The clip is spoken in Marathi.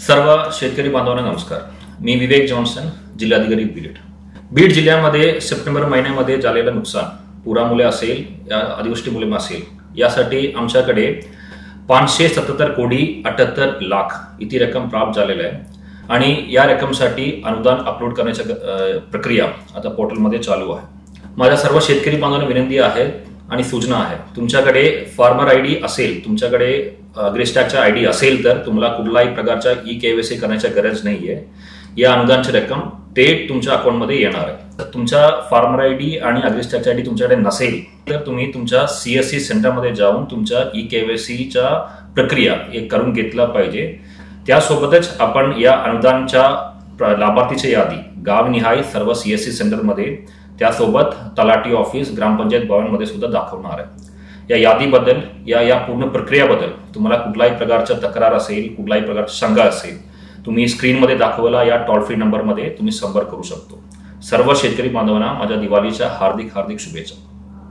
सर्व शेतकरी बांधवांना नमस्कार। मी विवेक जॉन्सन, जिल्हाधिकारी बीड। बीड जिल्ह्यामध्ये सप्टेंबर महिन्यामध्ये झालेलं नुकसान पुरामुळे असेल या अतिवृष्टीमुळे असेल यासाठी आमच्याकडे 577,78,00,000 इतकी रक्कम प्राप्त झालेली आहे आणि या रक्कमसाठी अनुदान अपलोड करण्याची प्रक्रिया आता पोर्टलमध्ये चालू आहे। माझ्या सर्व शेतकरी बांधवांना विनंती आहे आणि सूचना आहे, तुमच्याकडे फार्मर आयडी असेल, तुमच्याकडे अग्रिस्टॅकचा आयडी असेल तर तुम्हाला कुठल्याही प्रकारचा ई-केवायसी करण्याची गरज नाहीये। या अनुदानाची रक्कम थेट तुमच्या अकाउंटमध्ये येणार आहे। तर तुमचा फार्मर आयडी आणि अग्रिस्टॅकचा आयडी तुमच्याकडे नसेल तर तुम्ही तुमच्या सीएससी सेंटरमध्ये जाऊन तुमच्या ई-केवायसीचा प्रक्रिया करून घेतला पाहिजे। त्यासोबतच आपण या अनुदानाच्या लाभार्थीची यादी गावनिहाय सर्व सीएससी सेंटरमध्ये त्यासोबत तलाठी ऑफिस ग्रामपंचायत भवनमध्ये सुद्धा दाखवणार आहे। या यादीबद्दल या पूर्ण प्रक्रियेबद्दल तुम्हाला कुठल्याही प्रकारचा तक्रार असेल, कुठल्याही प्रकारची शंका असेल, तुम्ही स्क्रीनमध्ये दाखवलेला या टोल फ्री नंबरमध्ये तुम्ही संपर्क करू शकतो। सर्व शेतकरी बांधवांना माझ्या दिवाळीच्या हार्दिक शुभेच्छा।